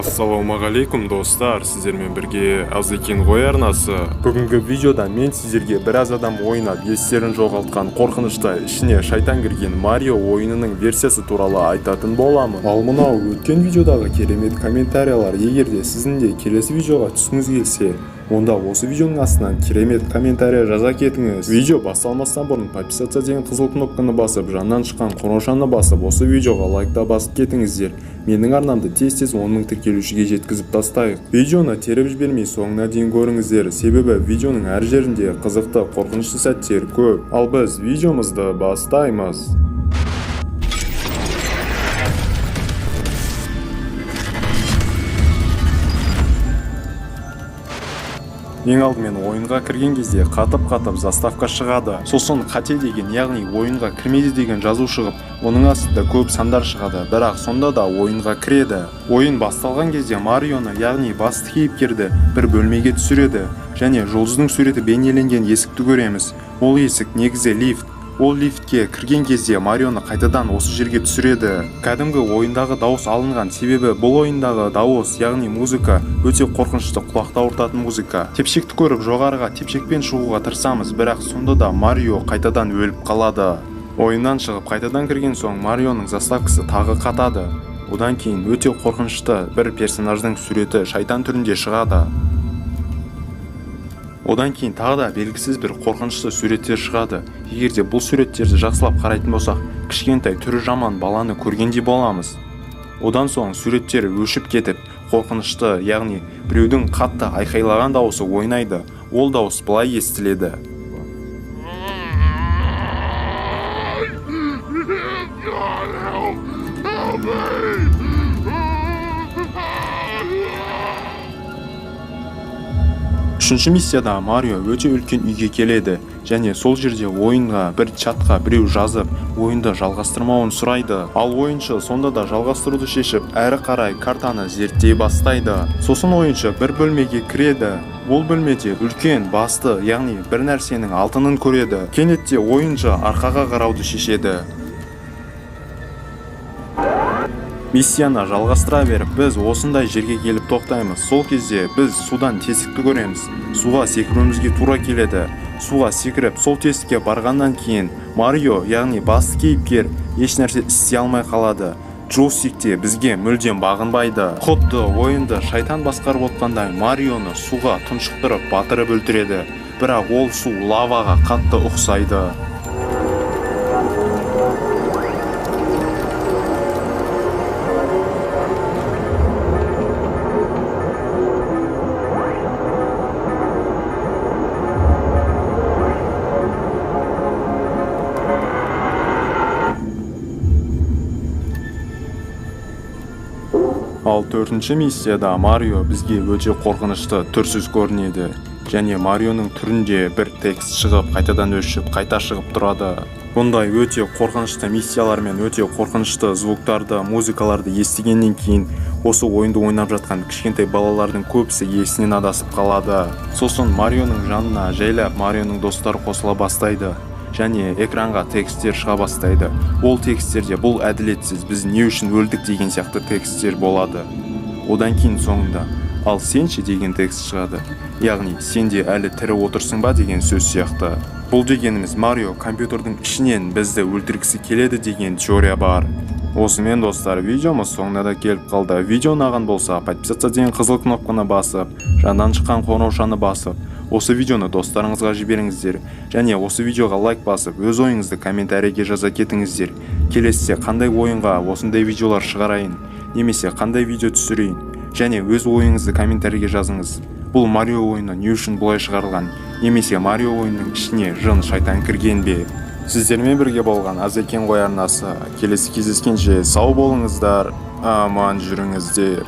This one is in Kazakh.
Ассалаумағалейкум достар, сіздермен бірге Азекен ғой арнасы. Бүгінгі видеода мен сіздерге біраз адам ойнап естерін жоғалтқан қорқынышты ішіне шайтан кірген Марио ойынының версиясы туралы айтатын боламын. Ал мынау өткен видеодағы керемет комментариялар, егерде сіздің де келесі видеоға түскіңіз келсе, онда осы видеоның астынан керемет комментария жаза кетіңіз. Видео басталмастан бұрын подписаться деген қызыл кнопканы басып, жанынан шыққан қоңыраушаны басып, осы видеоға лайкта басып кетіңіздер. Менің арнамды тез-тез 10 000 тіркелушіге жеткізіп тастайық. Видеоны теріп жібермей соңына дейін көріңіздер, себебі видеоның әр жерінде қызықты, қорқынышты сәттер көп. Ал біз видеомызды бастаймыз. Ең алдымен ойынға кірген кезде қатып заставка шығады. Сосын қате деген, яғни ойынға кірмейді деген жазу шығып, оның астында көп сандар шығады, бірақ сонда да ойынға кіреді. Ойын басталған кезде Марионы, яғни басты кейіпкерді бір бөлмеге түсіреді, және жұлдыздың суреті бейнеленген есікті көреміз. Ол есік негізі лифт. Ол лифтке кірген кезде Марионы қайтадан осы жерге түсіреді. Кәдімгі ойындағы дауыс алынған, себебі бұл ойындағы дауыс, яғни музыка, өте қорқынышты, құлақты ауыртатын музыка. Тепшекті көріп жоғарыға тепшекпен шығуға тырысамыз, бірақ сонда да Марио қайтадан өліп қалады. Ойыннан шығып қайтадан кірген соң Марионың заставкасы тағы қатады. Одан кейін өте қорқынышты бір персонаждың суреті шайтан түрінде шығады. Одан кейін тағы да белгісіз бір қорқынышты суреттер шығады. Егерде бұл суреттерді жақсылап қарайтын болсақ, кішкентай түрі жаман баланы көргендей боламыз. Одан соң суреттер өшіп кетіп, қорқынышты, яғни біреудің қатты айқайлаған дауысы ойнайды. Ол дауыс былай естіледі. Үшінші миссияда Марио өте үлкен үйге келеді, және сол жерде ойынға бір чатқа біреу жазып, ойынды жалғастырмауын сұрайды. Ал ойыншы сонда да жалғастыруды шешіп, әрі қарай картаны зерттей бастайды. Сосын ойыншы бір бөлмеге кіреді. Ол бөлмеде үлкен, басты, яғни бір нәрсенің алтынын көреді. Кенетте ойыншы арқаға қарауды шешеді. Миссияны жалғастыра беріп, біз осындай жерге келіп тоқтаймыз. Сол кезде біз судан тесікті көреміз. Суға секіруімізге тура келеді. Суға секіріп, сол тесікке барғаннан кейін Марио, яғни басты кейіпкер, еш нәрсе істей алмай қалады. Джойстик те бізге мүлдем бағынбайды. Құдды ойынды шайтан басқарып отқандай Марионы суға тұншықтырып, батырып өлтіреді. Бірақ ол су лаваға қатты ұқсайды. Ал төртінші миссияда Марио бізге өте қорқынышты, түрсіз көрінеді. Және Марионың түрінде бір текст шығып, қайтадан өшіп, қайта шығып тұрады. Бұндай өте қорқынышты миссиялар мен өте қорқынышты звуктарды, музыкаларды естігеннен кейін осы ойынды ойнап жатқан кішкентай балалардың көбісі есінен адасып қалады. Сосын Марионың жанына жайлап Марионың достары қосыла бастайды. Және экранға тексттер шыға бастайды. Ол тексттерде бұл әділетсіз, біз не үшін өлдік деген сияқты тексттер болады. Одан кейін соңында ал сенші деген текст шығады. Яғни сен де әлі тірі отырсың ба деген сөз сияқты. Бұл дегеніміз Марио компьютердің ішінен бізді өлтіргісі келеді деген теория бар. Осымен достар, видеомыз соңына да келіп қалды. Видео ұнаған болса, подписаться деген қызыл кнопканы басып, жандан шыққан қоңыраушаны басып, осы видеоны достарыңызға жіберіңіздер, және осы видеоға лайк басып, өз ойыңызды комментарийге жаза кетіңіздер. Келесіде қандай ойынға осындай видеолар шығарайын, немесе қандай видео түсірейін, және өз ойыңызды комментарийге жазыңыз. Бұл Марио ойыны не үшін бұлай шығарылған, немесе Марио ойынның ішіне жын шайтан кірген бе? Сіздермен бірге болған Азекен ғой арнасы. Келесі кездескенше сау болыңыздар, аман жүріңіздер.